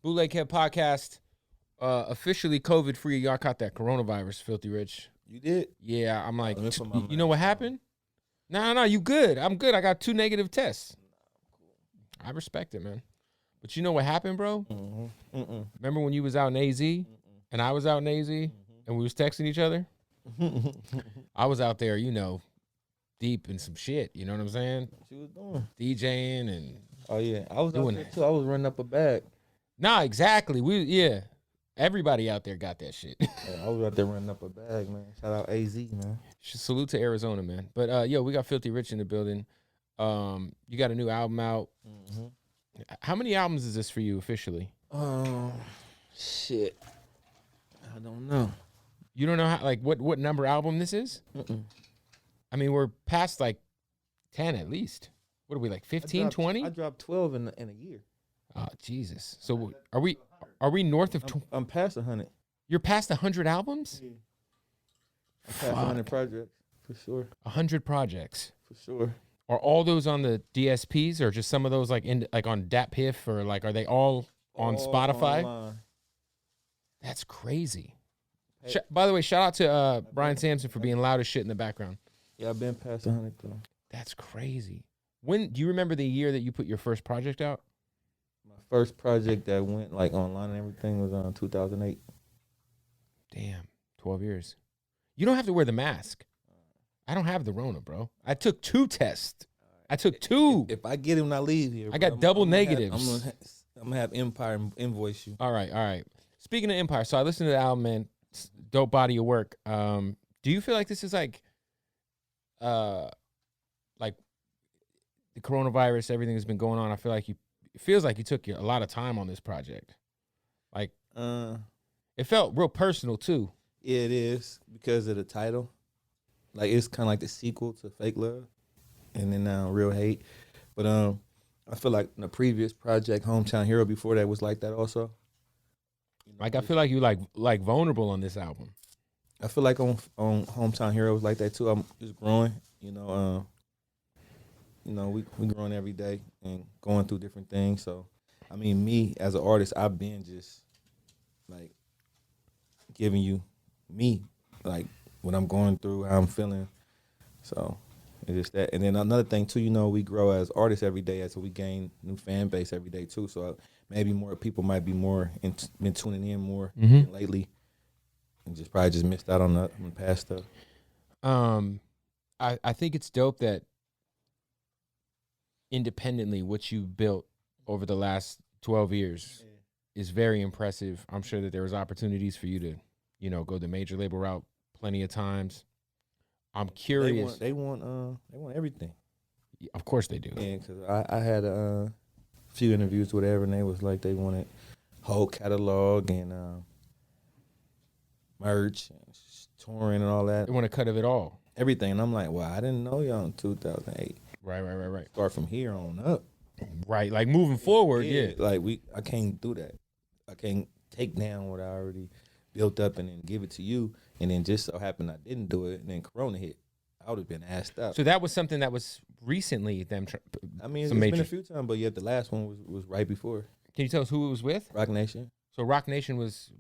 Bootleg Kev Podcast, officially COVID free. Y'all caught that coronavirus, Philthy Rich. You did? Yeah, I'm like, you know what happened? No, you good. I'm good. I got 2 negative tests. I respect it, man. But you know what happened, bro? Remember when you was out in AZ and I was out in AZ and we was texting each other? I was out there, deep in some shit. You know what I'm saying? What you was doing? DJing and oh yeah, I was doing that too. I was running up a bag. Nah, exactly. Everybody out there got that shit. Yeah, I was out there running up a bag, man. Shout out AZ, man. Salute to Arizona, man. But we got Philthy Rich in the building. You got a new album out. Mm-hmm. How many albums is this for you officially? Shit, I don't know. You don't know how, what number album this is? I mean, we're past 10 at least. What are we, 15, 20? I dropped 12 in a year. Oh, Jesus. So are we north of... I'm past 100. You're past 100 albums? Yeah. I'm past 100 projects, for sure. 100 projects? For sure. Are all those on the DSPs or just some of those on DatPiff or are they all on Spotify? Online. That's crazy. Hey. By the way, shout out to Brian Sampson for being loud as shit in the background. Yeah, I've been past 100 though. That's crazy. When do you remember the year that you put your first project out? My first project that went online and everything was 2008. Damn, 12 years. You don't have to wear the mask. I don't have the Rona, bro. I took 2 tests. I took 2. If I get it when I leave here, I got double negatives. I'm gonna have Empire invoice you. All right. Speaking of Empire, so I listened to the album, man. Dope body of work. Do you feel like this is like the coronavirus, everything that's been going on? I feel like it feels like you took a lot of time on this project. It felt real personal too. Yeah, it is because of the title. It's kind of like the sequel to Fake Love, and then now Real Hate. But I feel like the previous project, Hometown Hero, before that was like that also. I feel like you like vulnerable on this album. I feel like on Hometown Hero was like that too. I'm just growing, we growing every day and going through different things. So, I mean, me as an artist, I've been just giving you me, what I'm going through, how I'm feeling. So it's just that. And then another thing too, we grow as artists every day, so we gain new fan base every day too. So maybe more people might be been tuning in more lately, and probably just missed out on the past stuff. I think it's dope that independently what you built over the last 12 years is very impressive. I'm sure that there was opportunities for you to, go the major label route plenty of times. I'm curious. They want everything. Of course they do. Yeah, because I had a few interviews, whatever, and they was like they wanted whole catalog and merch, and touring, and all that. They want a cut of it all. Everything. And I'm like, well, I didn't know y'all in 2008. Right. Start from here on up. Right, moving forward, yeah. I can't do that. I can't take down what I already built up and then give it to you, and then just so happened I didn't do it, and then Corona hit. I would have been asked up. So that was something that was recently them. It's been a few times, but yet the last one was right before. Can you tell us who it was with? Roc Nation. So Roc Nation was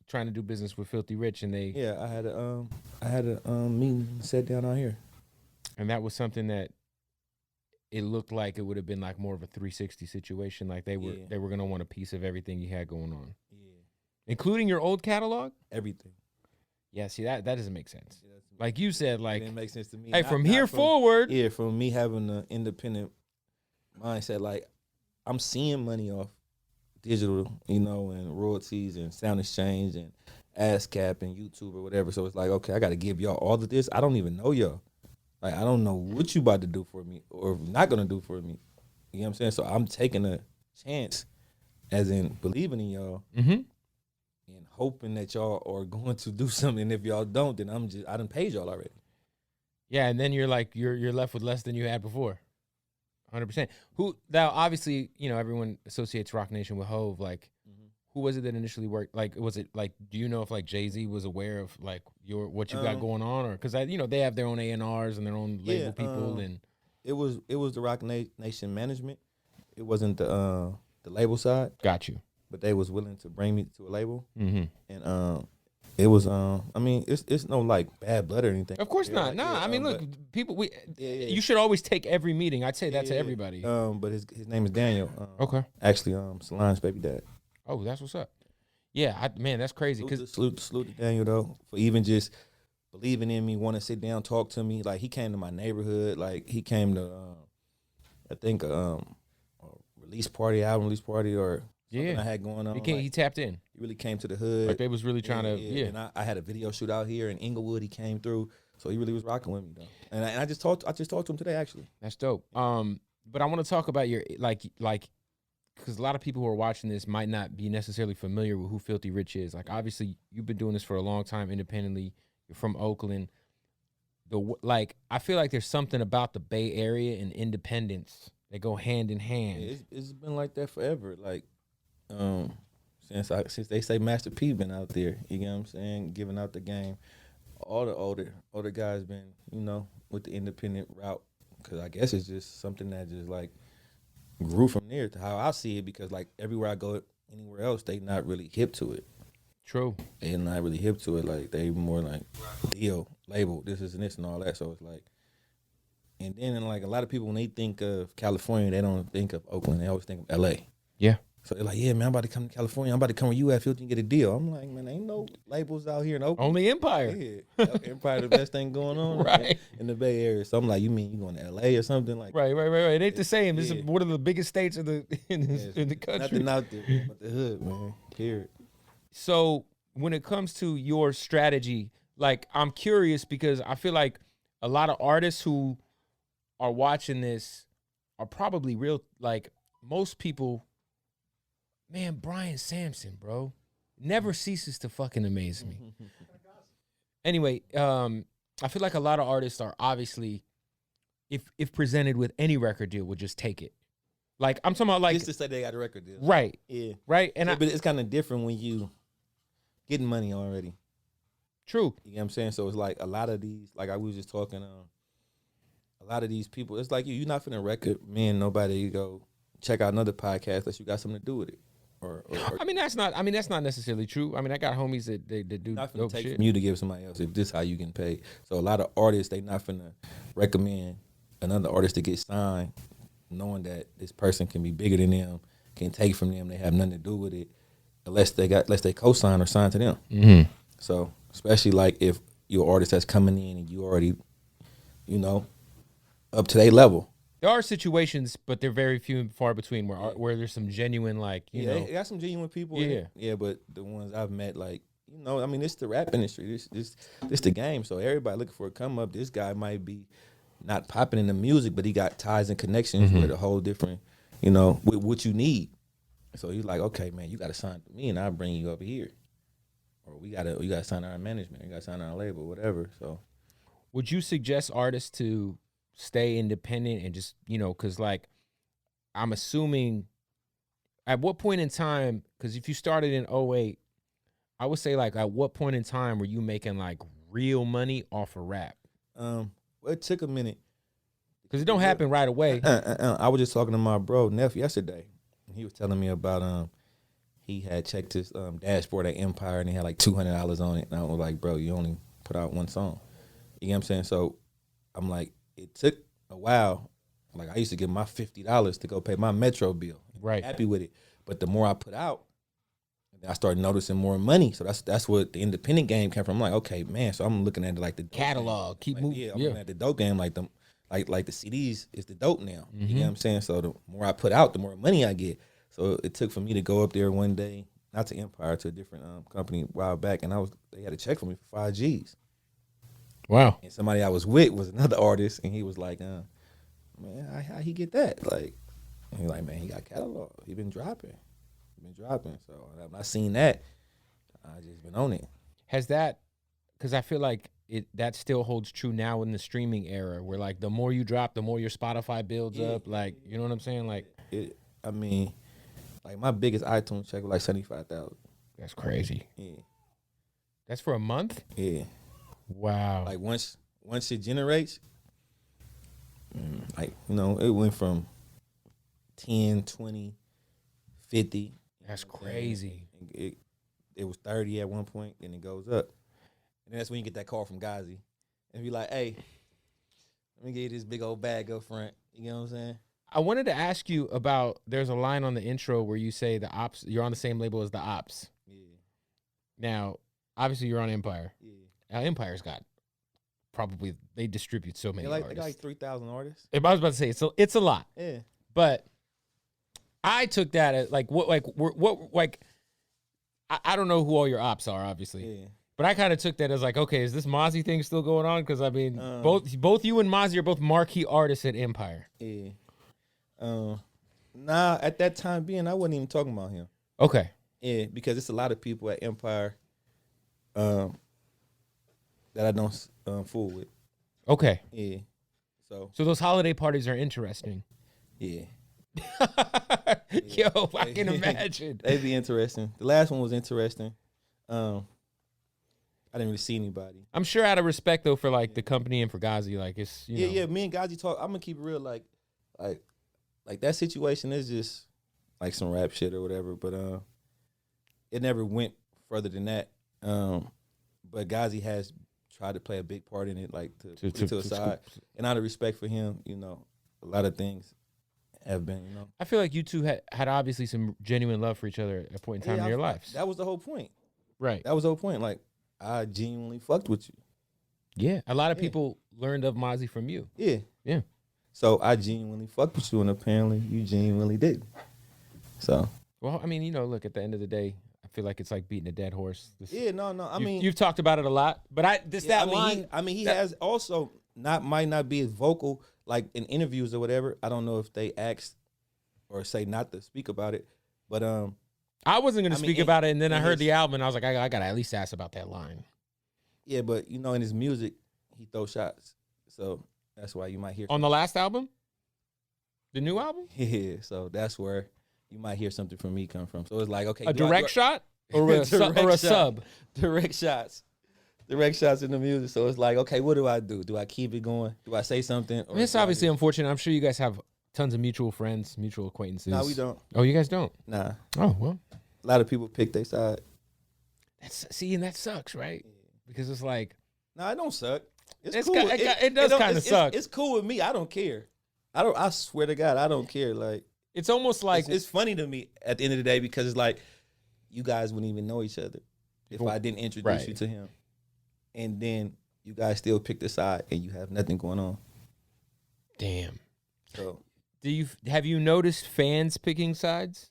trying to do business with Philthy Rich, and they. Yeah, I had a meeting set down out here, and that was something that. It looked like it would have been more of a 360 situation. They were gonna want a piece of everything you had going on. Yeah. Including your old catalog? Everything. Yeah, see that doesn't make sense. Yeah, like you said, it didn't make sense to me. Hey, from here forward. Yeah, from me having an independent mindset, I'm seeing money off digital, and royalties and sound exchange and ASCAP and YouTube or whatever. So it's okay, I gotta give y'all all of this. I don't even know y'all. I don't know what you about to do for me or not going to do for me. You know what I'm saying? So I'm taking a chance, as in believing in y'all and hoping that y'all are going to do something. And if y'all don't, then I done paid y'all already. Yeah, and then you're left with less than you had before. 100%. Now, obviously, everyone associates Roc Nation with Hove. Who was it that initially worked? Was it do you know if Jay-Z was aware of what you got going on, or because they have their own A&Rs and their own label people, and it was the Roc Nation management. It wasn't the label side. Got you. but they was willing to bring me to a label, Mm-hmm. and it was I mean, it's no like bad blood or anything. Of course not. Like, Nah, I mean, look, people. Yeah. You should always take every meeting. I'd say that to everybody. But his name is Daniel. Okay. Actually, Solange's baby dad. Oh, that's what's up. Yeah, man, that's crazy. Salute to Daniel though for even just believing in me, want to sit down, talk to me. Like he came to my neighborhood. Like he came to I think a album release party or something I had going on. He tapped in. He really came to the hood. Like they was really trying to. And I had a video shoot out here in Inglewood. He came through, so he really was rocking with me though. And I just talked to him today actually. That's dope. But I want to talk about your like because a lot of people who are watching this might not be necessarily familiar with who Philthy Rich is. Like obviously you've been doing this for a long time independently. You're from Oakland. I feel like there's something about the Bay Area and independence that go hand in hand. Yeah, it's been like that forever. Like since they say Master P been out there, you know what I'm saying, giving out the game. All the older guys been, with the independent route, because I guess it's just something that just like grew from there to how I see it. Because like everywhere I go, anywhere else, they not really hip to it. True. They not really hip to it. Like they more like deal, label, this is and this and all that. So it's like, and then like a lot of people when they think of California, they don't think of Oakland. They always think of LA. Yeah. So they're like, yeah, man, I'm about to come to California. I'm about to come where you at, Philthy, and get a deal. I'm like, man, ain't no labels out here in Oakland. Only Empire. Yeah, Empire, the best thing going on right in the Bay Area. So I'm like, you mean you going to LA or something like? Right. It ain't the same. This is one of the biggest states in the country. Nothing out there but the hood, man. Period. So when it comes to your strategy, like I'm curious because I feel like a lot of artists who are watching this are probably real. Like most people. Man, Brian Sampson, bro, never ceases to fucking amaze me. Anyway, I feel like a lot of artists are obviously, if presented with any record deal, would just take it. Like I'm talking about, like just to say they got a record deal, right? Yeah, right. And but it's kind of different when you getting money already. True. You know what I'm saying? So it's like a lot of these, like I was just talking, a lot of these people, it's like you're not finna record me and nobody. You go check out another podcast unless you got something to do with it. Or I mean that's not necessarily true. I mean I got homies that do not finna dope take shit from you to give somebody else if this is how you get paid. So a lot of artists they not finna recommend another artist to get signed, knowing that this person can be bigger than them, can take from them, they have nothing to do with it, unless they co-sign or sign to them. Mm-hmm. So especially like if you're an artist that's coming in and you already, up to their level. There are situations, but they're very few and far between where there's some genuine, like, you know. They got some genuine people. Yeah. Yeah, but the ones I've met, like, I mean, it's the rap industry. This the game. So everybody looking for a come up. This guy might be not popping in the music, but he got ties and connections with a whole different, with what you need. So he's like, okay, man, you got to sign to me, and I'll bring you over here. Or you got to sign our management. You got to sign our label, whatever. So, would you suggest artists to stay independent and just, because like I'm assuming at what point in time, because if you started in 2008, I would say like at what point in time were you making like real money off of rap? Well, it took a minute. Because it don't happen right away. I was just talking to my bro, Neff, yesterday. And he was telling me about he had checked his dashboard at Empire and he had like $200 on it. And I was like, bro, you only put out one song. You know what I'm saying? So I'm like, it took a while. Like I used to give my $50 to go pay my Metro bill. Right. Happy with it. But the more I put out, I started noticing more money. So that's what the independent game came from. I'm like, okay, man. So I'm looking at it like the catalog. Keep moving. Yeah, I'm looking at the dope game like the CDs is the dope now. Mm-hmm. You know what I'm saying? So the more I put out, the more money I get. So it took for me to go up there one day, not to Empire, to a different company a while back, and they had a check for me for 5 G's. Wow. And somebody I was with was another artist, and he was like, man, how he get that? Like, and he like, man, he got catalog. He been dropping. So I've not seen that. I just been on it. Has that, because I feel like that still holds true now in the streaming era, where like the more you drop, the more your Spotify builds up. Like, you know what I'm saying? Like, like my biggest iTunes check was like 75,000. That's crazy. Yeah. That's for a month? Yeah. Wow. Like once it generates, like, it went from 10, 20, 50, That's crazy. It was 30 at one point, then it goes up. And that's when you get that call from Ghazi. And be like, hey, let me get you this big old bag up front. You know what I'm saying? I wanted to ask you about, there's a line on the intro where you say the ops, you're on the same label as the ops. Yeah. Now, obviously you're on Empire. Yeah. Now, Empire's got probably, they distribute so many artists. They got like 3,000 artists. I was about to say, it's a lot. Yeah. But I took that as like, I don't know who all your ops are, obviously. Yeah. But I kind of took that as like, okay, is this Mozzy thing still going on? Because I mean, both you and Mozzy are both marquee artists at Empire. Yeah. Nah, at that time being, I wasn't even talking about him. Okay. Yeah, because it's a lot of people at Empire that I don't fool with. Okay. Yeah. So those holiday parties are interesting. Yeah. Yo, I can imagine. They'd be interesting. The last one was interesting. I didn't really see anybody. I'm sure out of respect though for like the company and for Ghazi, like it's you know. Yeah. Me and Ghazi talk. I'm gonna keep it real. Like that situation is just like some rap shit or whatever. But it never went further than that. But Ghazi has tried to play a big part in it, like to put it to a side. And out of respect for him, you know, a lot of things have been, you know. I feel like you two had obviously some genuine love for each other at a point in time in your lives. That was the whole point. Right. That was the whole point. Like, I genuinely fucked with you. Yeah. A lot of people learned of Mozzy from you. Yeah. Yeah. So I genuinely fucked with you, and apparently you genuinely didn't. So. Well, I mean, you know, look, at the end of the day, I feel like it's like beating a dead horse. I mean, you've talked about it a lot, but he has also might not be as vocal like in interviews or whatever. I don't know if they asked or say not to speak about it, but I wasn't going to speak about it, and then I heard the album, and I was like, I got to at least ask about that line. Yeah, but you know, in his music, he throws shots, so that's why you might hear on the last album, the new album. Yeah, so that's where you might hear something from me come from. So it's like, okay, a direct shot or a sub? Direct shots in the music. So it's like, okay, what do I do? Do I keep it going? Do I say something? Or it's obviously unfortunate. I'm sure you guys have tons of mutual friends, mutual acquaintances. No, we don't. Oh, you guys don't? Nah. Oh, well. A lot of people pick their side. And that sucks, right? Because it's like. No, it don't suck. It's cool. It does kind of suck. It's cool with me. I don't care. I swear to God, I don't care. Like, it's almost like it's funny to me at the end of the day because it's like you guys wouldn't even know each other if I didn't introduce you to him, and then you guys still pick the side and you have nothing going on. Damn. So, have you noticed fans picking sides?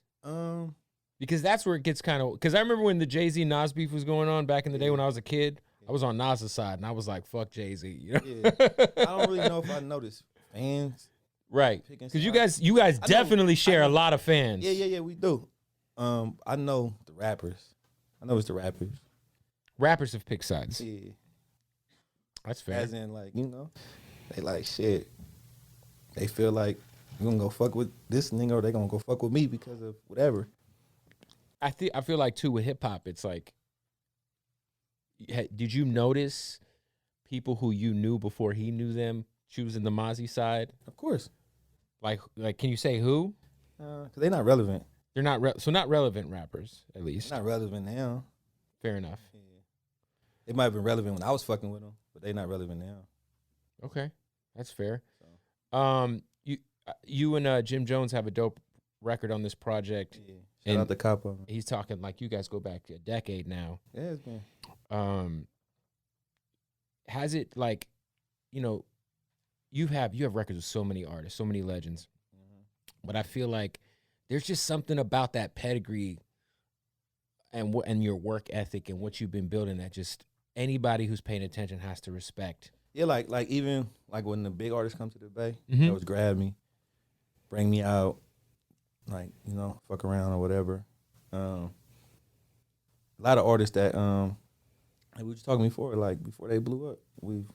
Because that's where it gets kind of. Because I remember when the Jay-Z Nas beef was going on back in the day when I was a kid. I was on Nas's side and I was like, "Fuck Jay-Z." You know? Yeah. I don't really know if I noticed fans. Right, because you guys definitely share a lot of fans. Yeah, we do. I know the rappers. I know it's the rappers. Rappers have picked sides. Yeah, that's fair. As in, like, you know, they like shit. They feel like you gonna go fuck with this nigga or they gonna go fuck with me because of whatever. I feel like too with hip hop, it's like, did you notice people who you knew before he knew them choosing the Mozzy side? Of course. Like, can you say who? Because they're not relevant. They're not not relevant rappers, at least. Not relevant now. Fair enough. Yeah. It might have been relevant when I was fucking with them, but they're not relevant now. Okay, that's fair. So. You and Jim Jones have a dope record on this project. Yeah. Shout out to Capo. He's talking like you guys go back a decade now. Yeah, it's been. Has it like, you know, you have records with so many artists, so many legends, but I feel like there's just something about that pedigree and your work ethic and what you've been building that just anybody who's paying attention has to respect. Yeah, like even like when the big artists come to the Bay, they always grab me, bring me out, like, you know, fuck around or whatever. A lot of artists that like we were just talking before, like before they blew up, we've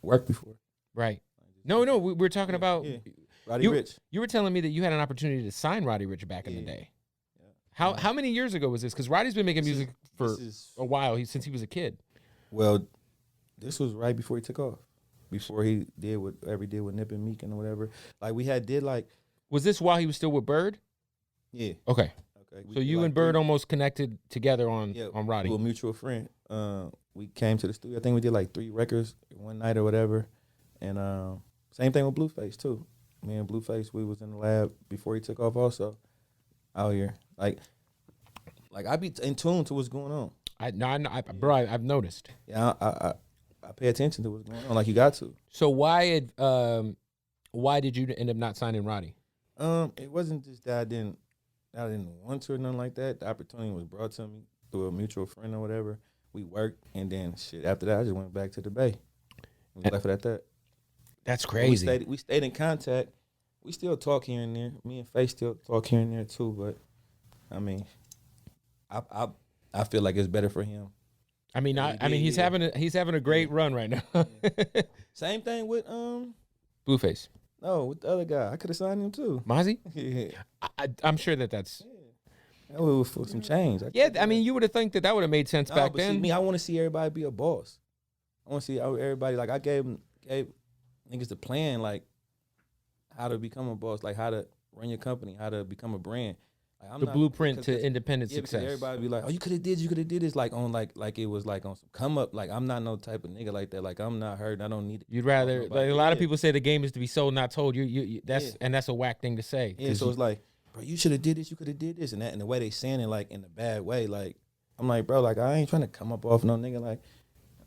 worked before. Right. No, we're talking about Roddy Ricch. You were telling me that you had an opportunity to sign Roddy Ricch back in the day. Yeah. How many years ago was this? Because Roddy's been making music for a while, since he was a kid. Well, this was right before he took off. Before he did whatever he did with Nip and Meek and whatever. Like we did like. Was this while he was still with Bird? Yeah. Okay. okay. So you and Bird almost connected together on Roddy. To a mutual friend. We came to the studio. I think we did like 3 records one night or whatever. And same thing with Blueface too. Me and Blueface, we was in the lab before he took off also out here. Like I be in tune to what's going on. Bro, I've noticed. Yeah, I pay attention to what's going on like you got to. So why did you end up not signing Roddy? It wasn't just that I didn't want to or nothing like that. The opportunity was brought to me through a mutual friend or whatever. We worked, and then shit. After that, I just went back to the Bay. We left it at that. That's crazy. We stayed in contact. We still talk here and there. Me and Faye still talk here and there too. But I mean, I feel like it's better for him. I mean, he's having a great run right now. Same thing with Blueface. No, with the other guy. I could have signed him too. Mozzy? Yeah. I'm sure that's. That was for some change. I mean, you would have think that would have made sense back then. See, me, I want to see everybody be a boss. I want to see everybody, like, I gave niggas the plan, like, how to become a boss, like, how to run your company, how to become a brand. Like, the blueprint to independent success. Everybody be like, oh, you could have did this, like, on, like it was, like, on some come up. Like, I'm not no type of nigga like that. Like, I'm not hurt. I don't need it. You'd rather, like, a lot of people say the game is to be sold, not told. And that's a whack thing to say. Yeah, so it's like, bro, you should have did this, you could have did this, and that, and the way they saying it, like, in a bad way, like, I'm like, bro, like, I ain't trying to come up off no nigga,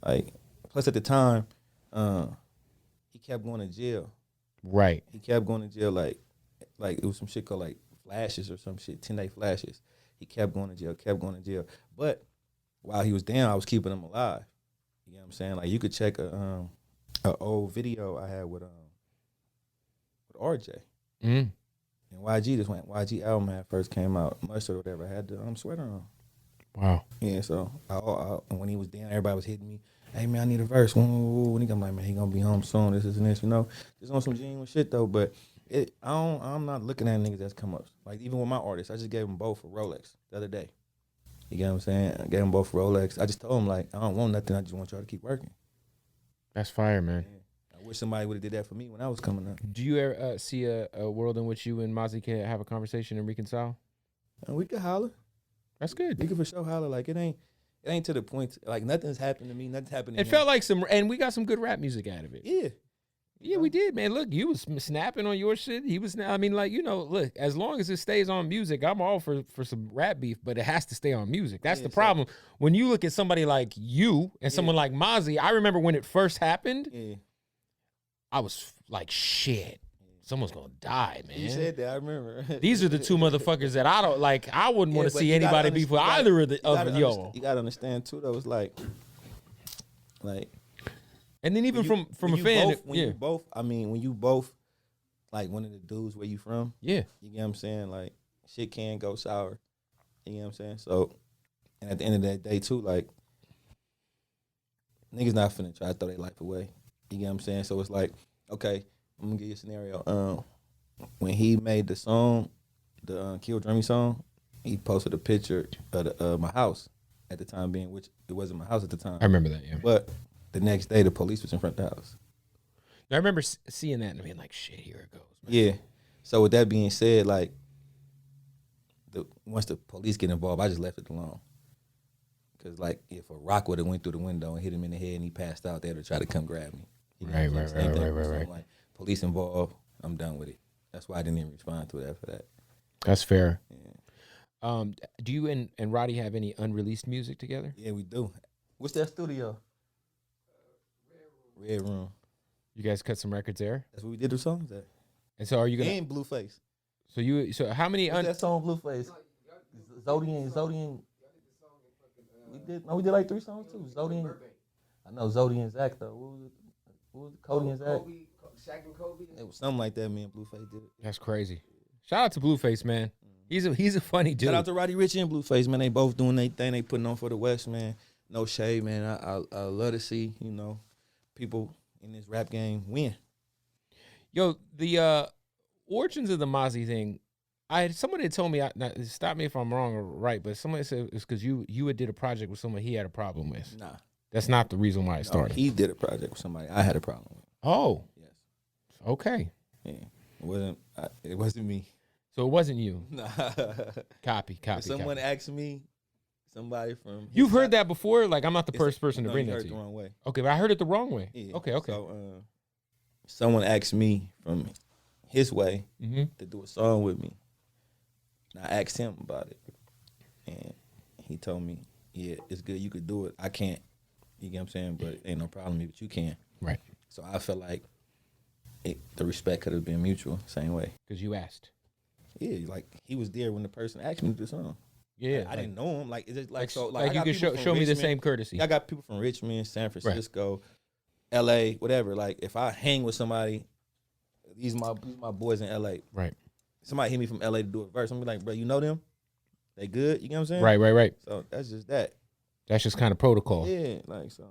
like, plus at the time, he kept going to jail. Right. He kept going to jail, like it was some shit called, like, flashes or some shit, 10-day flashes. He kept going to jail, but while he was down, I was keeping him alive. You know what I'm saying? Like, you could check a old video I had with RJ. Mm. And YG album had first came out, Mustard or whatever, I had the sweater on. Wow. Yeah, so and when he was down, everybody was hitting me, hey man, I need a verse. When he come like, man, he gonna be home soon, this and this, you know. Just on some genuine shit though, but I'm not looking at niggas that's come up. Like, even with my artists, I just gave them both a Rolex the other day. You get what I'm saying? I gave them both a Rolex. I just told them, like, I don't want nothing, I just want y'all to keep working. That's fire, man. Yeah. I wish somebody would have did that for me when I was coming up. Do you ever see a world in which you and Mozzy can have a conversation and reconcile? And we could holler. That's good. We could for sure holler. Like, it ain't to the point. Like, nothing's happened to me. Nothing's happened to him. It felt like and we got some good rap music out of it. Yeah. Yeah, we did, man. Look, you was snapping on your shit. He was, I mean, like, you know, look, as long as it stays on music, I'm all for some rap beef, but it has to stay on music. That's the problem. When you look at somebody like you and someone like Mozzy, I remember when it first happened, I was like, shit, someone's gonna die, man. You said that, I remember. These are the two motherfuckers that I don't like. I wouldn't want to see anybody beef with either of y'all. You gotta understand too, though. It's like. And then even from a fan, when you both, like, one of the dudes where you from, yeah, you get what I'm saying. Like, shit can go sour. You get what I'm saying. So, and at the end of that day too, like, niggas not finna try to throw their life away. You get what I'm saying? So it's like, okay, I'm gonna give you a scenario. When he made the song, the Kill Dreamy song, he posted a picture of my house at the time being, which it wasn't my house at the time. I remember that, yeah. But the next day, the police was in front of the house. I remember seeing that and being like, shit, here it goes, man. Yeah. So with that being said, like, once the police get involved, I just left it alone. Because, like, if a rock would have went through the window and hit him in the head and he passed out, they would have tried to come grab me. You know right. So, like, police involved, I'm done with it. That's why I didn't even respond to it after that. That's fair. Yeah. Do you and Roddy have any unreleased music together? Yeah, we do. What's that studio? Red Room. You guys cut some records there? That's what we did the songs at. And so are you gonna? And Blueface. So how many? What's that song Blueface? Zodian. We did like 3 songs too. Zodian. I know Zodian and Zach though. What was it? Cody and Zach? Shaq and Kobe. It was something like that. Me and Blueface did it. That's crazy. Shout out to Blueface, man. He's a funny dude. Shout out to Roddy Ricch and Blueface, man. They both doing their thing. They putting on for the West, man. No shade, man. I love to see, you know, people in this rap game win. Yo, the origins of the Mozzy thing, somebody had told me, stop me if I'm wrong or right, but somebody said it's because you had did a project with someone he had a problem with. Nah. That's not the reason why it started. He did a project with somebody I had a problem with. Oh. Yes. Okay. Yeah. It wasn't me. So it wasn't you. Nah. Copy. If someone asked me, somebody from You've heard that before? Like, I'm not the first person to bring that to you. The wrong way. Okay, but I heard it the wrong way. Yeah. Okay. So, someone asked me from his way to do a song with me. And I asked him about it. And he told me, yeah, it's good. You could do it. I can't. You get what I'm saying? But ain't no problem, but you can. Right. So I felt like the respect could have been mutual, same way. Because you asked. Yeah, like he was there when the person asked me to do the song. Yeah. I didn't know him. Like, is it like so? Like you can show me the same courtesy. I got people from Richmond, San Francisco, LA, whatever. Like, if I hang with somebody, these my boys in LA. Right. Somebody hit me from LA to do a verse. I'm be like, bro, you know them? They good? You get what I'm saying? Right. So that's just that. That's just kind of protocol. Yeah, like so.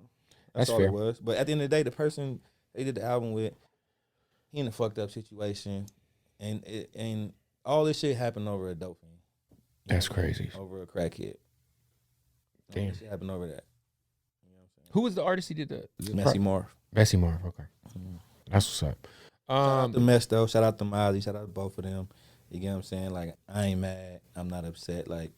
That's all fair. it was. But at the end of the day, the person they did the album with, he in a fucked up situation, and all this shit happened over a dope fiend. That's crazy. Over a crackhead. Damn. All this shit happened over that. You know what I'm saying? Who was the artist he did the Messy Marv. Messy Marv. Okay. That's what's up. Shout out to Mess though. Shout out to Mozzy. Shout out to both of them. You get what I'm saying? Like, I ain't mad. I'm not upset. Like,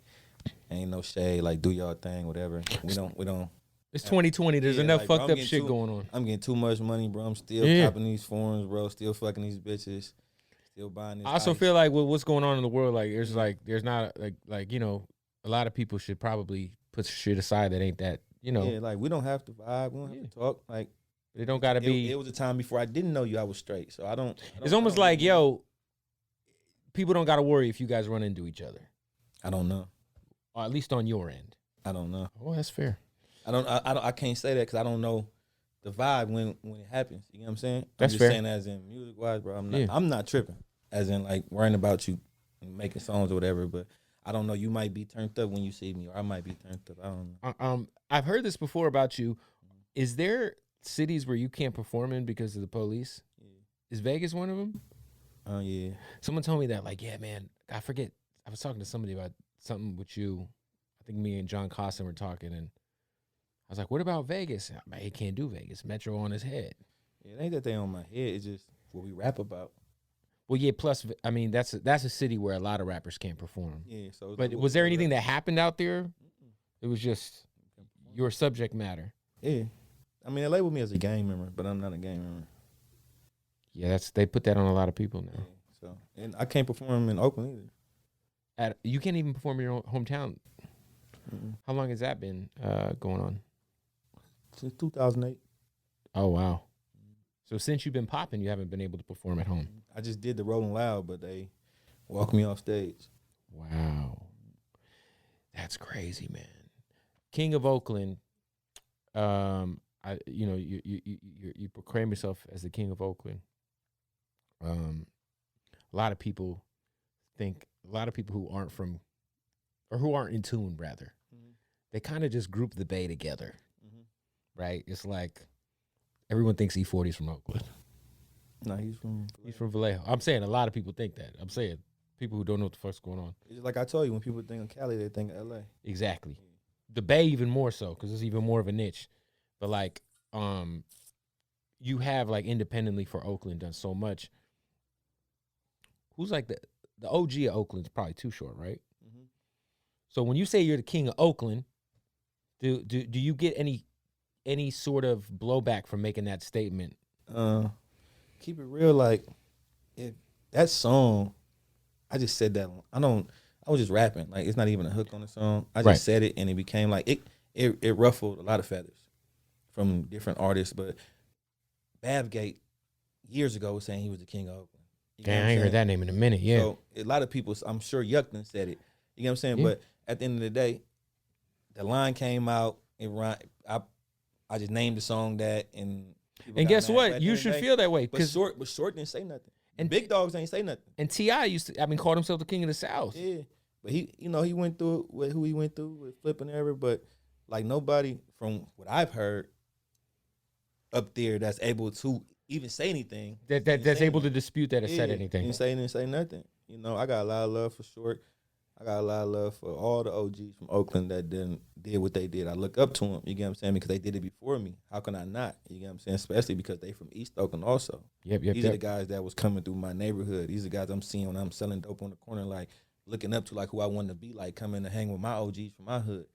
ain't no shade. Like, do y'all thing, whatever. We don't. It's 2020. There's enough fucked up shit going on. I'm getting too much money, bro. I'm still copping these foreigns, bro. Still fucking these bitches. Still buying this. I also feel like with what's going on in the world, like there's not like you know, a lot of people should probably put shit aside that ain't that, you know. Yeah, like we don't have to vibe. We don't have to talk. Like, it don't gotta be. It was a time before I didn't know you. I was straight, so I don't. It's almost like, yo, people don't gotta worry if you guys run into each other. I don't know. Or at least on your end. I don't know. Oh, that's fair. I can't say that because I don't know the vibe when it happens. You know what I'm saying? That's I'm just fair. saying as in music wise, bro. I'm not tripping. As in like worrying about you and making songs or whatever. But I don't know. You might be turned up when you see me, or I might be turned up. I don't know. I've heard this before about you. Is there cities where you can't perform in because of the police? Yeah. Is Vegas one of them? Oh yeah. Someone told me that. Like, yeah, man. I forget. I was talking to somebody about something with you. I think me and John Costin were talking, and I was like, what about Vegas? Man, he can't do Vegas. Metro on his head. Yeah, it ain't that they on my head. It's just what we rap about. Well, yeah, plus, I mean, that's a city where a lot of rappers can't perform. Yeah, so. But was there anything that happened out there? Mm-mm. It was just your subject matter. Yeah. I mean, they label me as a gang member, but I'm not a gang member. Yeah, they put that on a lot of people now. Yeah, so, and I can't perform in Oakland either. You can't even perform in your own hometown. Mm-mm. How long has that been going on? Since 2008. Oh, wow. So since you've been popping, you haven't been able to perform at home? I just did the Rolling Loud, but they walked me off stage. Wow. That's crazy, man. King of Oakland, you proclaim yourself as the King of Oakland. A lot of people who aren't from, or who aren't in tune, rather, they kind of just group the Bay together, right? It's like everyone thinks E40's from Oakland. No, he's from Vallejo. I'm saying a lot of people think that. I'm saying people who don't know what the fuck's going on. It's like I told you, when people think of Cali, they think of LA. Exactly. The Bay even more so, because it's even more of a niche. But like, you have like independently for Oakland done so much. Who's like the OG of Oakland's probably too short, right? Mm-hmm. So when you say you're the king of Oakland, do you get any sort of blowback from making that statement? Keep it real, like if that song, I just said that. I was just rapping. Like, it's not even a hook on the song. I just said it, and it became like it ruffled a lot of feathers from different artists. But Bavgate years ago was saying he was the king of Oakland. Damn, I ain't heard that name in a minute. Yeah. So a lot of people, I'm sure Yuckton said it. You know what I'm saying? Yeah. But at the end of the day, the line came out. I just named the song that, and guess what? You should feel that way. But Short didn't say nothing. And Big Dogs ain't say nothing. And T.I. called himself the king of the South. Yeah. But he went through it with who he went through with flipping and everything. But like nobody from what I've heard up there that's able to even say anything. That's able to dispute that or said anything. Didn't say nothing. You know, I got a lot of love for Short. I got a lot of love for all the OGs from Oakland that did what they did. I look up to them, you get what I'm saying, because they did it before me. How can I not? You get what I'm saying? Especially because they from East Oakland also. These are the guys that was coming through my neighborhood. These are the guys I'm seeing when I'm selling dope on the corner, like looking up to like who I want to be like, coming to hang with my OGs from my hood.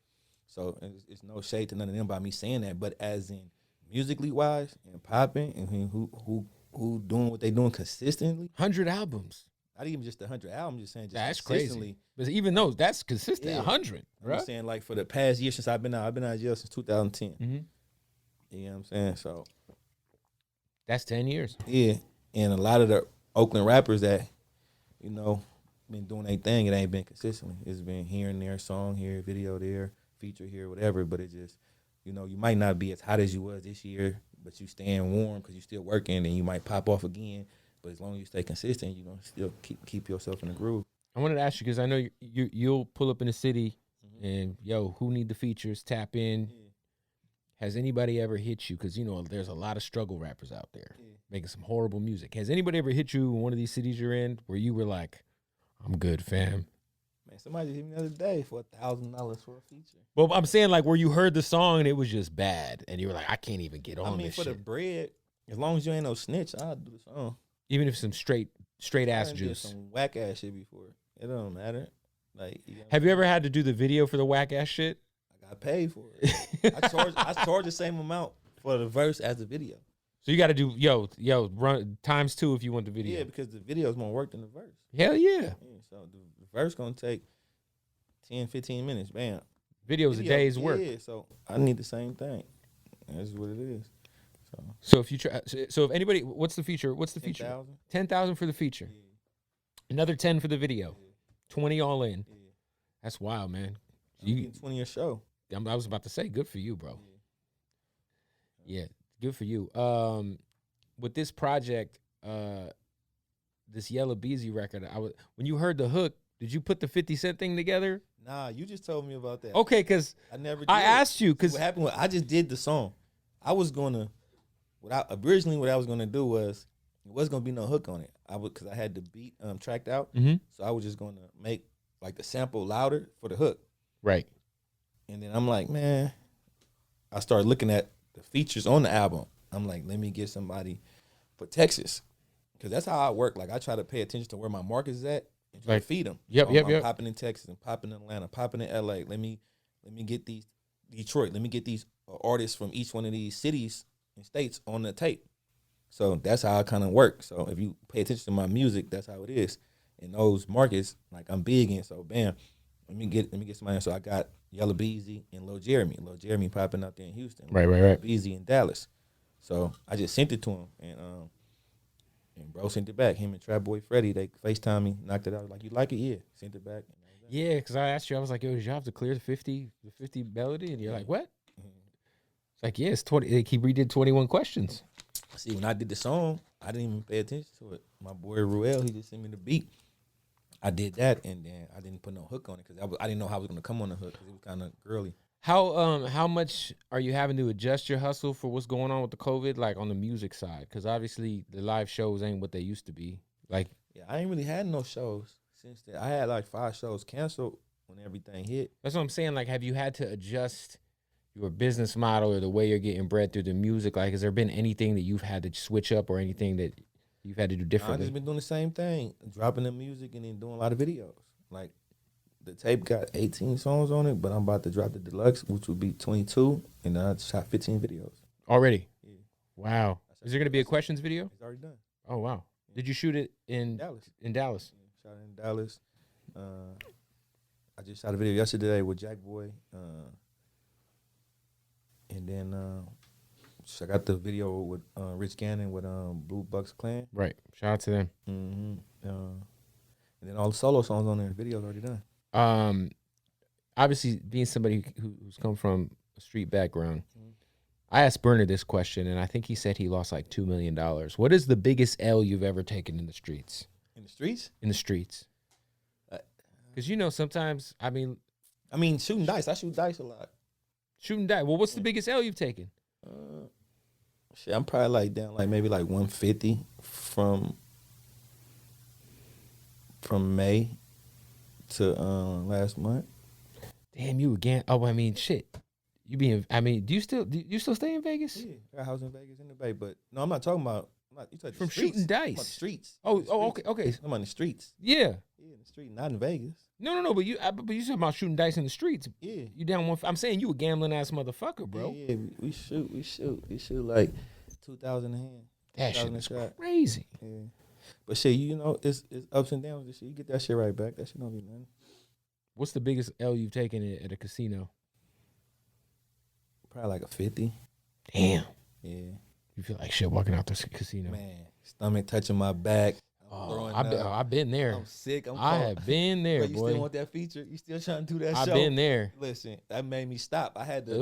So it's no shade to none of them by me saying that, but as in musically wise and popping and who doing what they doing consistently. 100 albums. Not even just 100 albums, just saying just that's consistently. Crazy. But even though that's consistent, 100. Right? I'm saying like for the past year since I've been out of jail since 2010. Mm-hmm. You know what I'm saying? So that's 10 years. Yeah. And a lot of the Oakland rappers that, you know, been doing their thing, it ain't been consistently. It's been here and there, song here, video there, feature here, whatever. But it just, you know, you might not be as hot as you was this year, but you staying warm because you still working, and you might pop off again. But as long as you stay consistent, you're going to still keep yourself in the groove. I wanted to ask you, because I know you'll pull up in the city and, yo, who need the features, tap in. Yeah. Has anybody ever hit you? Because, you know, there's a lot of struggle rappers out there making some horrible music. Has anybody ever hit you in one of these cities you're in where you were like, I'm good, fam? Man, somebody hit me the other day for $1,000 for a feature. Well, I'm saying like where you heard the song and it was just bad. And you were like, I can't even get on this shit. The bread, as long as you ain't no snitch, I'll do the song. Even if some straight ass juice. Some whack ass shit before. It don't matter. Like, have you ever had to do the video for the whack ass shit? I got paid for it. I charge the same amount for the verse as the video. So you got to do run ×2 if you want the video. Yeah, because the video is more work than the verse. Hell yeah. So the verse gonna take 10, 15 minutes. Bam. Video's a day's work. Yeah, so I need the same thing. That's what it is. So if you try, so if anybody, what's the feature? 10,000. 10,000 for the feature. Yeah. Another 10 for the video. Yeah. 20 all in. Yeah. That's wild, man. You get 20 a show. I was about to say, good for you, bro. Yeah, good for you. With this project, this Yella Beezy record, when you heard the hook, did you put the 50 Cent thing together? Nah, you just told me about that. Okay, because I asked you because what happened was I just did the song. I was gonna. What I was gonna do was it wasn't gonna be no hook on it. Because I had the beat tracked out, so I was just gonna make like the sample louder for the hook. Right. And then I'm like, man, I started looking at the features on the album. I'm like, let me get somebody for Texas, because that's how I work. Like I try to pay attention to where my market is at and try to feed them. I'm popping in Texas and popping in Atlanta, popping in LA. Let me get these Detroit. Let me get these artists from each one of these cities and states on the tape. So that's how I kind of work. So if you pay attention to my music, that's how it is. In those markets, like I'm big in. So bam, let me get somebody. So I got Yella Beezy and Lil Jeremy. Lil Jeremy popping out there in Houston. Right. Beezy in Dallas. So I just sent it to him, and bro sent it back. Him and Trap Boy Freddie, they FaceTime me, knocked it out. Like, you like it? Yeah. Sent it back. Yeah, because I asked you, I was like, yo, did you have to clear the 50 melody? And you're like, what? It's like, yeah, it's 20. He redid 21 questions. See, when I did the song, I didn't even pay attention to it. My boy Ruel, he just sent me the beat. I did that, and then I didn't put no hook on it because I didn't know how I was gonna come on the hook because it was kind of girly. How much are you having to adjust your hustle for what's going on with the COVID, like on the music side? Because obviously the live shows ain't what they used to be. Like, yeah, I ain't really had no shows since then. I had like 5 shows canceled when everything hit. That's what I'm saying. Like, have you had to adjust your business model or the way you're getting bread through the music? Like, has there been anything that you've had to switch up or anything that you've had to do differently? I've just been doing the same thing, dropping the music and then doing a lot of videos. Like, the tape got 18 songs on it, but I'm about to drop the deluxe, which would be 22, and I shot 15 videos. Already? Yeah. Wow. Is there going to be a questions video? It's already done. Oh, wow. Yeah. Did you shoot it in Dallas? In Dallas. Yeah, shot it in Dallas. I just shot a video yesterday with Jack Boy. And then I got the video with Rich Gannon with Blue Bucks Clan. Right. Shout out to them. Mm-hmm. And then all the solo songs on there, the video's already done. Obviously, being somebody who's come from a street background, I asked Burner this question, and I think he said he lost like $2 million. What is the biggest L you've ever taken in the streets? In the streets? In the streets. Because, you know, sometimes, I mean, shooting dice. I shoot dice a lot. Shooting dice. Well, what's the biggest L you've taken? Shit, I'm probably like down like maybe like 150 from May to last month. Damn, you again? Oh, I mean, shit. You being? I mean, do you still stay in Vegas? Yeah, I got a house in Vegas in the Bay, but no, I'm not talking about. You talking from streets. shooting dice. I'm about the streets. Okay. I'm on the streets. Yeah. Yeah, in the street, not in Vegas. No. But you talking about shooting dice in the streets. Yeah. You down one? I'm saying you a gambling ass motherfucker, bro. Yeah, we shoot like 2,000 a hand. That shit is crazy. Yeah. But shit, you know, it's ups and downs. This shit, you get that shit right back. That shit don't be nothing. What's the biggest L you've taken at a casino? Probably like a 50. Damn. Yeah. You feel like shit walking out the casino. Man, stomach touching my back. I've been there. I'm sick. I have been there, but you boy. still want that feature? You still trying to do that show? I've been there. Listen, that made me stop. I had to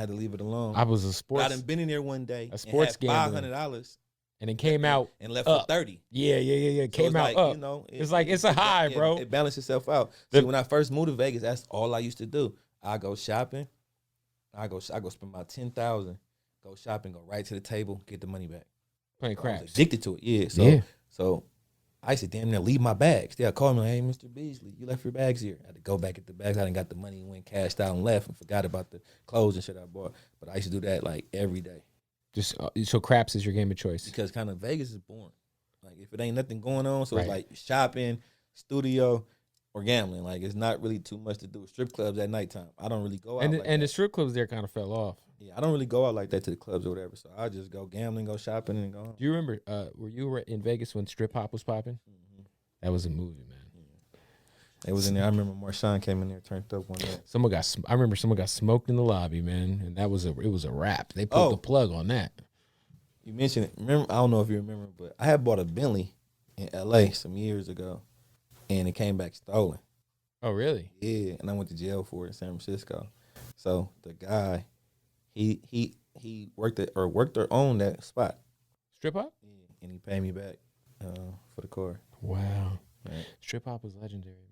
leave it alone. I was a sports. I done been in there one day. A sports gambler. $500. And it came out and left up. for 30. Yeah. It came out like, up. You know, it's like it's a high, bro. It balanced itself out. See, when I first moved to Vegas, that's all I used to do. I go shopping. I go spend my $10,000. Go shopping. Go right to the table. Get the money back. Playing craps. I was addicted to it. Yeah. So I used to damn near leave my bags. They'll call me like, "Hey, Mr. Beasley, you left your bags here." I had to go back at the bags. I done got the money and went cashed out and left and forgot about the clothes and shit I bought. But I used to do that like every day. Just so craps is your game of choice. Because kind of Vegas is boring. Like if it ain't nothing going on, so right. It's like shopping, studio, or gambling. Like it's not really too much to do. Strip clubs at nighttime. I don't really go out. And the strip clubs there kind of fell off. Yeah, I don't really go out like that to the clubs or whatever. So I just go gambling, go shopping, and go home. Do you remember? Were you in Vegas when strip hop was popping? Mm-hmm. That was a movie, man. They was in there. I remember Marshawn came in there, turned up one day. I remember someone got smoked in the lobby, man, and it was a wrap. They pulled the plug on that. You mentioned it. Remember? I don't know if you remember, but I had bought a Bentley in L.A. some years ago, and it came back stolen. Oh, really? Yeah, and I went to jail for it in San Francisco. So the guy, he worked or owned that spot. Strip hop? Yeah, and he paid me back for the car. Wow. Right. Strip hop was legendary, man.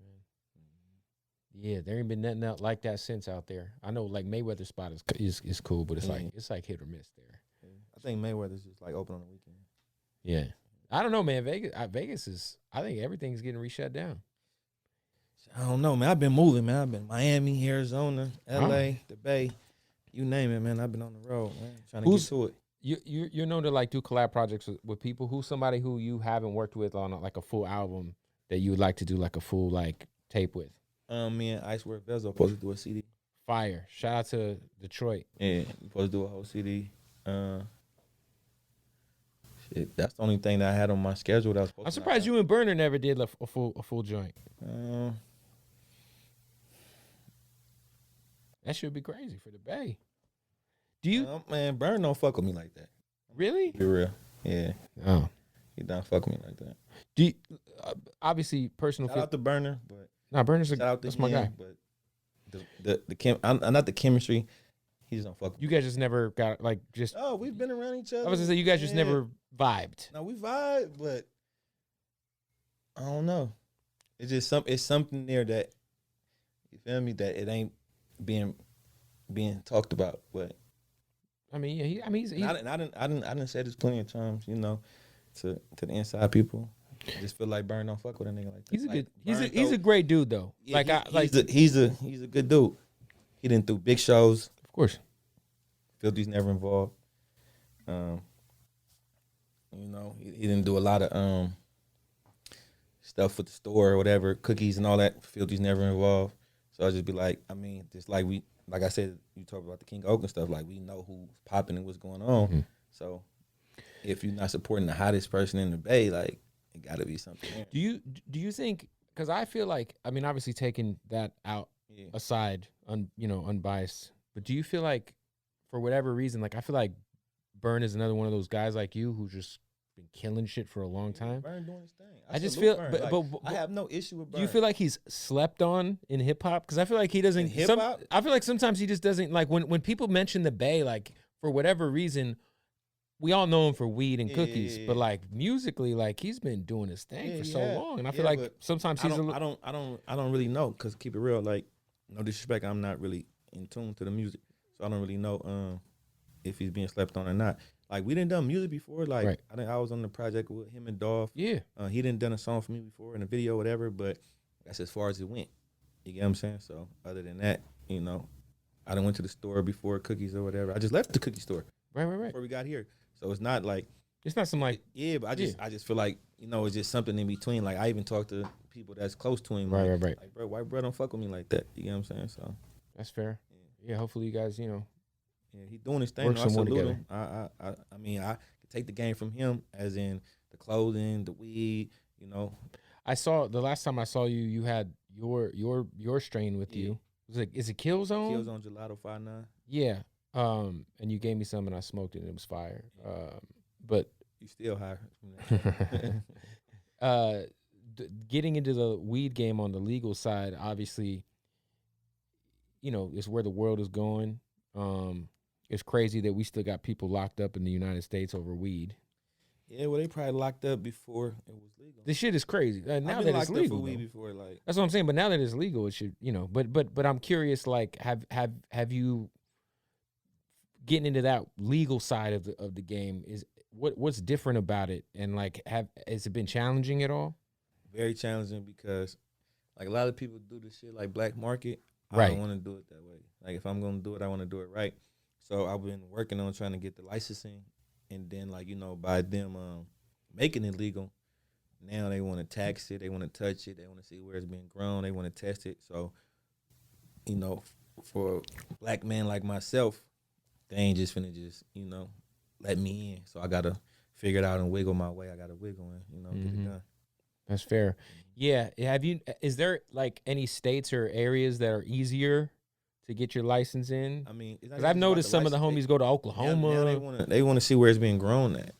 Yeah, there ain't been nothing else like that since out there. I know, like Mayweather spot is cool, but it's like hit or miss there. Yeah. I think Mayweather's just like open on the weekend. Yeah, I don't know, man. Vegas is. I think everything's getting reshut down. I don't know, man. I've been moving, man. I've been Miami, Arizona, L.A., the Bay, you name it, man. I've been on the road, man, trying to get to it. You're known to like do collab projects with people. Who's somebody who you haven't worked with on like a full album that you would like to do like a full like tape with? Me and Icewear Vezo supposed to do a CD. Fire. Shout out to Detroit. Yeah, we supposed to do a whole CD. Shit, that's the only thing that I had on my schedule. That was supposed I'm surprised you and Burner never did a full joint. That should be crazy for the Bay. Do you? Man, Burner don't fuck with me like that. Really? Be real. Yeah. Oh. He don't fuck with me like that. Do you, obviously personal. Shout out to Burner, but. Nah, Burner's that's my guy. But not the chemistry. He just don't fuck with you guys just never got like just. Oh, we've been around each other. I was gonna say you guys just never vibed. No, we vibe, but I don't know. It's just it's something there that you feel me that it ain't being talked about. But I mean, yeah, he's. I didn't say this plenty of times, you know, to the inside people. I just feel like Burn don't fuck with a nigga like that. He's a good. He's a great dude though. Yeah, he's a good dude. He didn't do big shows. Of course. Philthy's never involved. You know, he didn't do a lot of stuff with the store or whatever, cookies and all that. Philthy's never involved. So I just be like, I mean, just like like I said, you talk about the King of Oakland stuff. Like we know who's popping and what's going on. Mm-hmm. So if you're not supporting the hottest person in the Bay, like. It got to be something there. Do you think? Because I feel like, I mean, obviously taking that out aside, unbiased. But do you feel like, for whatever reason, like I feel like Burn is another one of those guys like you who's just been killing shit for a long time. Burn doing his thing. I just feel, but I have no issue with Burn. Do you feel like he's slept on in hip hop? Because I feel like he doesn't. Hip hop. I feel like sometimes he just doesn't like when people mention the Bay, like for whatever reason. We all know him for weed and cookies, but like musically, like he's been doing his thing for so long, and I feel like sometimes he's. I don't really know, cause keep it real, like no disrespect, I'm not really in tune to the music, so I don't really know if he's being slept on or not. Like we didn't done music before, like I think I was on the project with him and Dolph. Yeah, he didn't done a song for me before in a video, whatever, but That's as far as it went. You get what I'm saying? So other than that, you know, I done went to the store before cookies or whatever. I just left the cookie store Right. before we got here. So it's not like It's not some like but I just feel like, you know, it's just something in between. Like I even talk to people that's close to him. Right. Like, bro, why bro don't fuck with me like that? You get what I'm saying? So that's fair. Yeah. Hopefully you guys, you know. Yeah, he doing his thing. Work I some more salute together. him. I mean, I could take the game from him, as in the clothing, the weed. You know, I saw the last time I saw you, you had your strain with you. Is it Killzone? Killzone Gelato 5-9. Yeah. And you gave me some and I smoked it and it was fire. But You still high from that. Getting into the weed game on the legal side, obviously, you know, is where the world is going. It's crazy that we still got people locked up in the United States over weed. Yeah, well, they probably locked up before it was legal. This shit is crazy. Now I've that been it's locked legal, up for weed though. before, like. That's what I'm saying. But now that it's legal, it should, you know. But I'm curious. Like, have you getting into that legal side of the game? Is what's different about it? And like, has it been challenging at all? Very challenging because, like, a lot of people do this shit like black market. Right. I don't want to do it that way. Like, if I'm gonna do it, I want to do it right. So I've been working on trying to get the licensing, and then, like, you know, by them making it legal, now they want to tax it, they want to touch it, they want to see where it's being grown, they want to test it. So, you know, for a black man like myself, they ain't just finna just, you know, let me in. So I gotta figure it out and wiggle my way. I gotta wiggle and, you know, get it done. That's fair. Yeah. Is there like any states or areas that are easier to get your license in? I mean, because I've noticed some of the homies go to Oklahoma. Now they want to see where it's being grown at.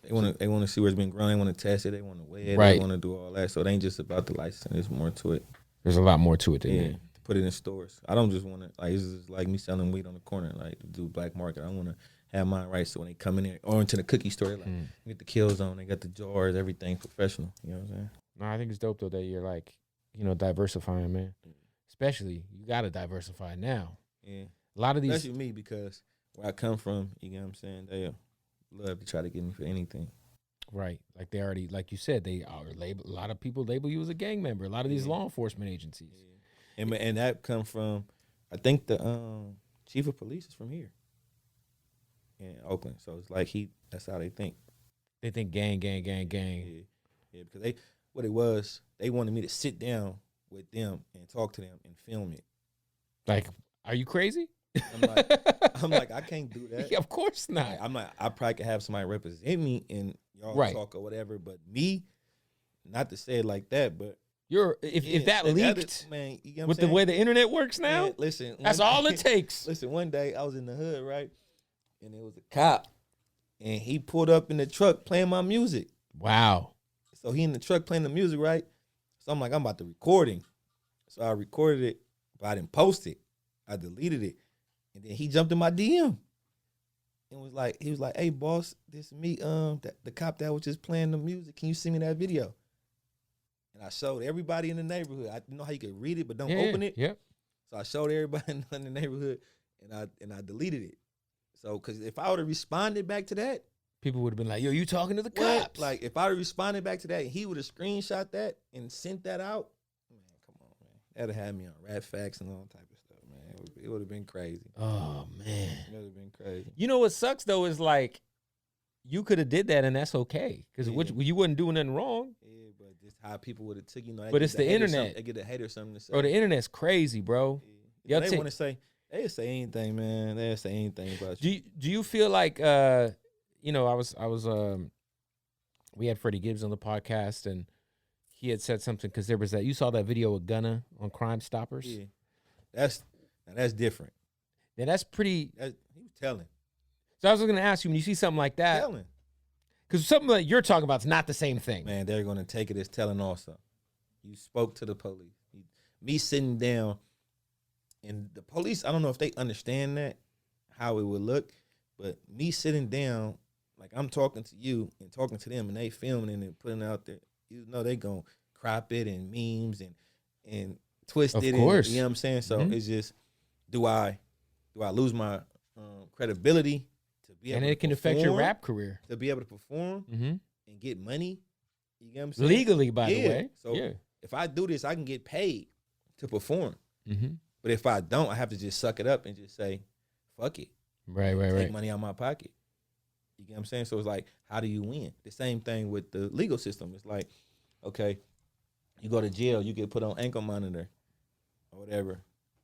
They want to see where it's being grown. They want to test it. They want to weigh it. Right. They want to do all that. So it ain't just about the license. There's more to it. There's a lot more to it than that. To put it in stores. I don't just want to, like, it's just like me selling weed on the corner, like, to do black market. I want to have mine right, so when they come in there or into the cookie store, like, they get the Killzone, they got the jars, everything professional. You know what I'm saying? No, I think it's dope though that you're like, you know, diversifying, man. Especially you got to diversify now. Yeah. A lot of these, especially me, because where I come from, you know what I'm saying? They love to try to get me for anything. Right. Like they already, like you said, they are label. A lot of people label you as a gang member. A lot of these law enforcement agencies. Yeah. And that come from, I think the chief of police is from here in Oakland. So it's like that's how they think. They think gang. Yeah, because what it was, they wanted me to sit down with them and talk to them and film it. Like, are you crazy? I'm like, I can't do that. Yeah, of course not. Like, I'm like, I probably could have somebody represent me and y'all talk or whatever, but me, not to say it like that, but if that leaked, man, you know with the way the internet works now, man, listen, that's all it takes. Listen, one day I was in the hood, right, and there was a cop, and he pulled up in the truck playing my music. Wow. So he in the truck playing the music, right? So I'm like, I'm about to record him. So I recorded it, but I didn't post it. I deleted it. And then he jumped in my DM. And he was like, hey, boss, this is me, the cop that was just playing the music. Can you send me that video? And I showed everybody in the neighborhood. I know how you could read it, but don't open it. Yep. So I showed everybody in the neighborhood, and I deleted it. So, because if I would have responded back to that, people would have been like, yo, you talking to the cops? Like, if I would have responded back to that, and he would have screenshot that and sent that out, man, come on, man. That'd have had me on Rat Facts and all type of stuff, man. It would have been crazy. Oh, man. It would have been crazy. You know what sucks, though, is like, you could have did that, and that's okay. Because you wasn't doing nothing wrong. Yeah, but just how people would have took, you know. But it's the internet. They get a hater something to say. Bro, the internet's crazy, bro. Yeah. They want to say, they'll say anything, man. They'll say anything about you. Do you feel like, you know, I was we had Freddie Gibbs on the podcast, and he had said something, because there was you saw that video of Gunna on Crime Stoppers? Yeah. That's different. Yeah, that's pretty. He was telling. So I was going to ask you, when you see something like that, Telling. because something that you're talking about is not the same thing. Man, they're going to take it as telling also. You spoke to the police. Me sitting down, and the police, I don't know if they understand that, how it would look, but me sitting down, like I'm talking to you and talking to them, and they filming it and putting it out there, you know they going to crop it and memes and twist it. Of course. You know what I'm saying? So it's just, do I lose my credibility to be able to perform? And it can affect your rap career. To be able to perform and get money. You get what I'm saying? Legally, by the way. So if I do this, I can get paid to perform. Mm-hmm. But if I don't, I have to just suck it up and just say, fuck it. Right. Take money out of my pocket. You get what I'm saying? So it's like, how do you win? The same thing with the legal system. It's like, okay, you go to jail, you get put on ankle monitor or whatever.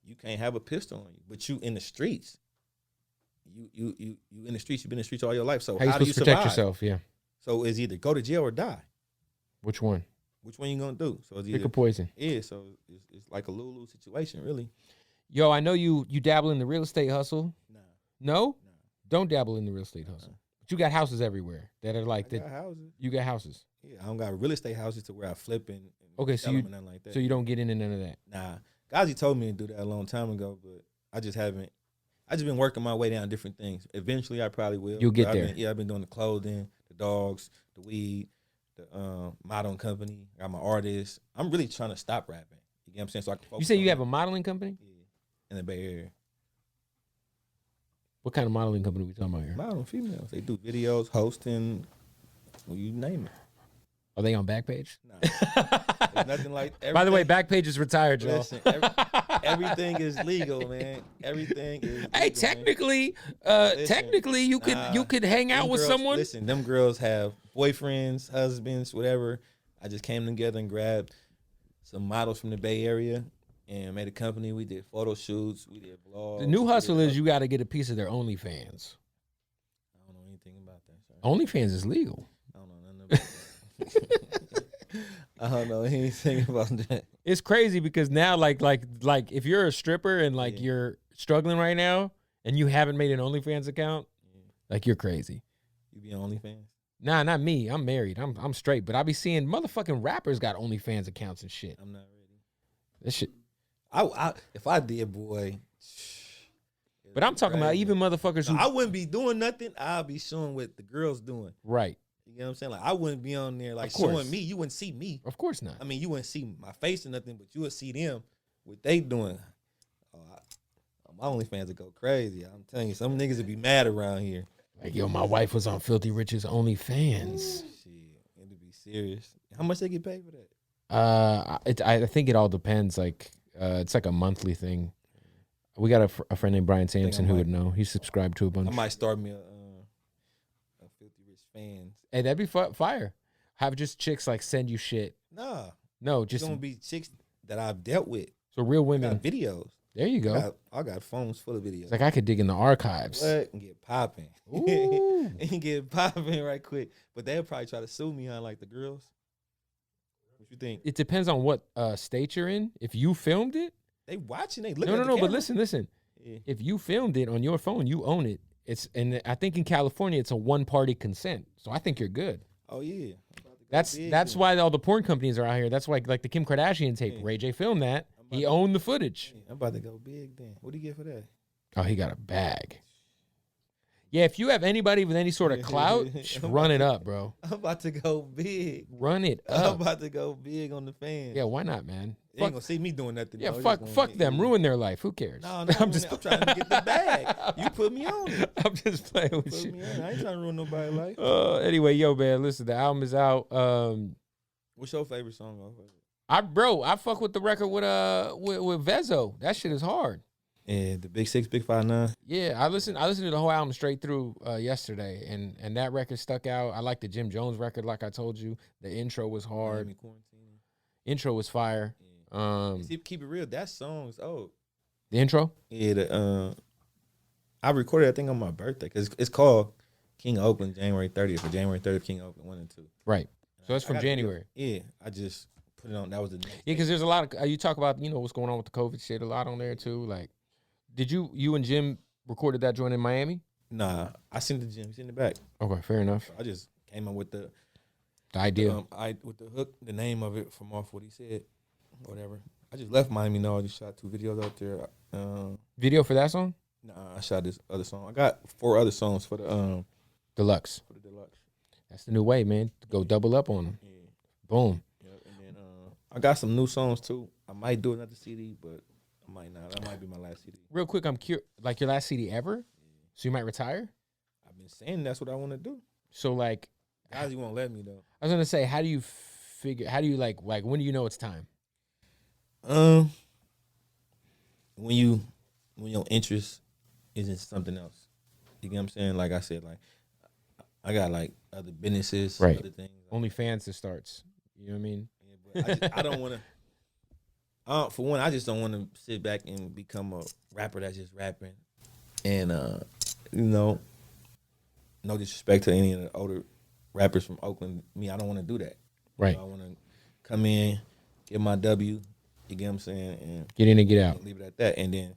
You can't have a pistol on you, but you in the streets. You in the streets. You've been in the streets all your life. So how do you supposed to protect survive? yourself? Yeah. So it's either go to jail or die. Which one? Which one you gonna do? So it's Pick either a poison. Yeah. So it's like a lose-lose situation, really. Yo, I know you dabble in the real estate hustle. Nah. No? Don't dabble in the real estate hustle. But you got houses everywhere that are like I that. got houses. You got houses. Yeah, I don't got real estate houses to where I flip and Okay, so sell them and nothing like that. So you don't get into none of that. Nah, Ghazi told me to do that a long time ago, but I just haven't. I just been working my way down different things. Eventually, I probably will. You'll get there. I've been doing the clothing, the dogs, the weed, the modeling company. I got my artist. I'm really trying to stop rapping. You get what I'm saying? So I can focus. You say you on have a modeling company? Yeah, in the Bay Area. What kind of modeling company we talking about here? Modeling females. They do videos, hosting, well, you name it. Are they on Backpage? Nah, there's nothing like. By the way, Backpage is retired, y'all. Listen, everything is legal, man. Everything is legal, Hey, technically, you could hang out with girls, someone. Listen, them girls have boyfriends, husbands, whatever. I just came together and grabbed some models from the Bay Area and made a company. We did photo shoots. We did vlogs. The new hustle is you got to get a piece of their OnlyFans. I don't know anything about that, sir. OnlyFans is legal. I don't know nothing about that. I don't know anything about that. It's crazy because now, like if you're a stripper and you're struggling right now and you haven't made an OnlyFans account, like you're crazy. You be on OnlyFans? Nah, not me. I'm married. I'm straight. But I be seeing motherfucking rappers got OnlyFans accounts and shit. I'm not ready. That shit. If I did, boy. But I'm talking about even motherfuckers who I wouldn't be doing nothing. I'll be showing what the girls doing. Right. You know what I'm saying? Like I wouldn't be on there like showing me. You wouldn't see me. Of course not. I mean, you wouldn't see my face or nothing, but you would see them what they doing. My OnlyFans would go crazy. I'm telling you, some niggas would be mad around here. Like, yo, my wife was on Philthy Rich's OnlyFans. Shit, it'd be serious. How much they get paid for that? I think it all depends. Like, it's like a monthly thing. We got a friend named Brian Sampson who would know. He's subscribed to a bunch. I might start me a Philthy Rich fans. Hey, that'd be fire. Have just chicks like send you shit. No, just it's gonna be chicks that I've dealt with. So real women. Videos. There you go. I got phones full of videos. It's like I could dig in the archives. What? And get popping. Ooh. And get popping right quick. But they'll probably try to sue me on like the girls. What you think? It depends on what state you're in. If you filmed it, they watching. They looking. No. But listen. Yeah. If you filmed it on your phone, you own it. And I think in California it's a one-party consent. So I think you're good. Oh yeah. That's why all the porn companies are out here. That's why like the Kim Kardashian tape. Ray J filmed that. He owned the footage. Yeah, I'm about to go big then. What do you get for that? Oh, he got a bag. Yeah, if you have anybody with any sort of clout, run it up, bro. I'm about to go big. Run it up. I'm about to go big on the fans. Yeah, why not, man? You ain't gonna see me doing nothing. Yeah, fuck them. Ruin their life. Who cares? No, I'm trying to get the bag. You put me on it. I'm just playing with you. I ain't trying to ruin nobody's life. Anyway, yo, man, listen, the album is out. What's your favorite song off of it? I fuck with the record with Vezzo. That shit is hard. Yeah, the Big 6, Big 5, 9. Yeah, I listened to the whole album straight through yesterday, and that record stuck out. I like the Jim Jones record, like I told you. The intro was hard. Intro was fire. Yeah. Keep it real. That song is old. The intro? Yeah. I recorded that thing on my birthday because it's called King of Oakland, January 30th, or January 30th, King of Oakland 1 and 2. Right. So that's from January. Yeah, I just put it on. That was the next. Yeah, because there's a lot of you talk about what's going on with the COVID shit a lot on there too. Like, did you and Jim recorded that joint in Miami? Nah, I sent it to Jim. He's in the back. Okay, fair enough. I just came up with the idea. With the hook, the name of it from off what he said, whatever. I just left Miami. No, I just shot 2 videos out there. Video for that song? Nah, I shot this other song. I got 4 other songs for the deluxe. For the deluxe. That's the new way, man. Go double up on them. Yeah. Boom. Yep. And then I got some new songs too. I might do another CD, but I might not. That might be my last CD. Real quick, I'm curious. Like your last CD ever? Yeah. So you might retire? I've been saying that's what I want to do. So like, Ghazi won't let me though. I was gonna say, how do you figure? How do you like when do you know it's time? When your interest is in something else, you get what I'm saying? Like I said, like I got like other businesses, Right. other things. OnlyFans that starts. You know what I mean? Yeah, but I don't want to. For one, I just don't want to sit back and become a rapper that's just rapping, and no disrespect to any of the older rappers from Oakland. I don't want to do that. Right. I want to come in, get my W. You get what I'm saying? And get in and get out. And leave it at that. And then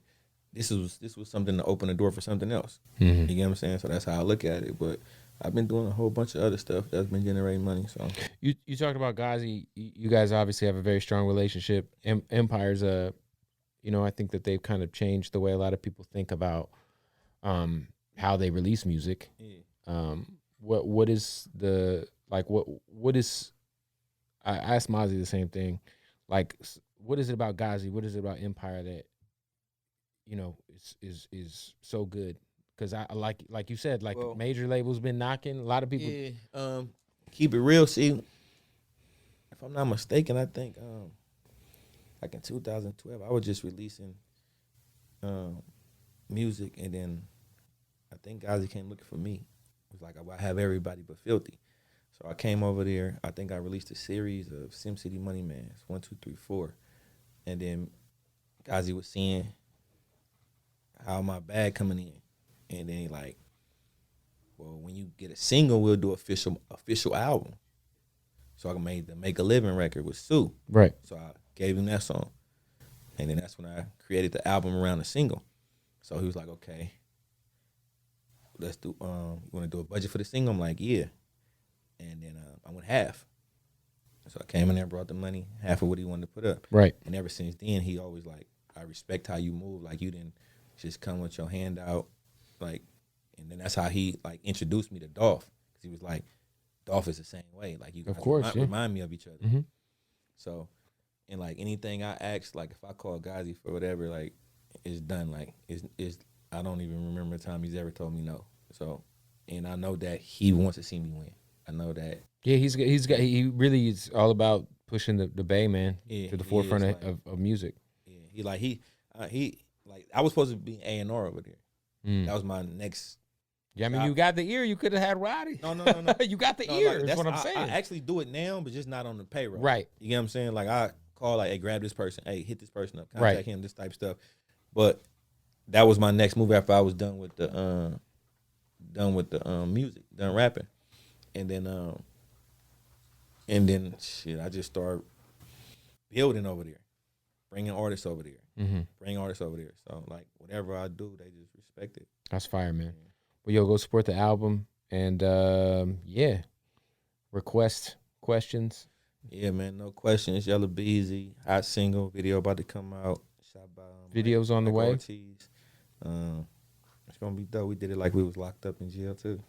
this was something to open the door for something else. Mm-hmm. You get what I'm saying? So that's how I look at it. But I've been doing a whole bunch of other stuff that's been generating money. So you talked about Ghazi. You guys obviously have a very strong relationship. Empire's I think that they've kind of changed the way a lot of people think about how they release music. Yeah. What is the what is I asked Mozzy the same thing. Like, what is it about Ghazi? What is it about Empire that is so good? Because I like you said, major labels been knocking. A lot of people. Yeah. Keep it real. See, if I'm not mistaken, I think like in 2012, I was just releasing music, and then I think Ghazi came looking for me. It was like I have everybody but Philthy. So I came over there. I think I released a series of SimCity Money Mans, 1, 2, 3, 4. And then Ghazi was seeing how my bag coming in. And then he like, well, when you get a single, we'll do official album. So I made the Make a Living record with Sue. Right. So I gave him that song. And then that's when I created the album around the single. So he was like, okay, let's do, you want to do a budget for the single? I'm like, yeah. And then I went half. So I came in there, brought the money, half of what he wanted to put up. Right. And ever since then, he always like, I respect how you move. Like, you didn't just come with your hand out. Like, and then that's how he like introduced me to Dolph. Because he was like, Dolph is the same way. Like, you guys remind me of each other. Mm-hmm. So, and like anything I ask, like if I call Ghazi for whatever, like it's done. Like it's I don't even remember the time he's ever told me no. So, and I know that he wants to see me win. I know that. Yeah, he really is all about pushing the Bay, man, to the forefront of music. Yeah, he I was supposed to be A&R over there. That was my next. Yeah, I mean, you got the ear. You could have had Roddy. No. You got the ear. That's what I'm saying. I actually do it now, but just not on the payroll. Right. You get what I'm saying? Like I call, like, hey, grab this person. Hey, hit this person up. Contact him. This type of stuff. But that was my next move after I was done with the music, done rapping, and then shit, I just started building over there, bringing artists over there, bringing artists over there. So like whatever I do, they just respect it. That's fire, man. Well, yo, go support the album and request questions. Yeah, man, no questions. Yellow Beezy, hot single video about to come out. Shot by videos on the way. Ortiz. It's gonna be dope. We did it like we was locked up in jail too.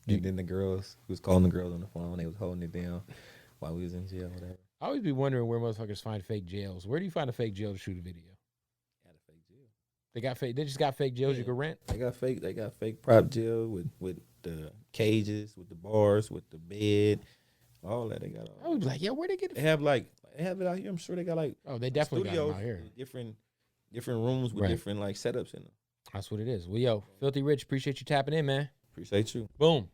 And then the girls, we was calling the girls on the phone. They was holding it down while we was in jail, whatever. I always be wondering where motherfuckers find fake jails. Where do you find a fake jail to shoot a video? Got a fake jail. They just got fake jails you can rent. They got fake prop jail with the cages, with the bars, with the bed, all that. They got all. I would be like, yo, where they get it? They have it out here. I'm sure they got like. Oh, they definitely got it out here. Different rooms with different like setups in them. That's what it is. Well, yo, Philthy Rich, appreciate you tapping in, man. Appreciate you. Boom.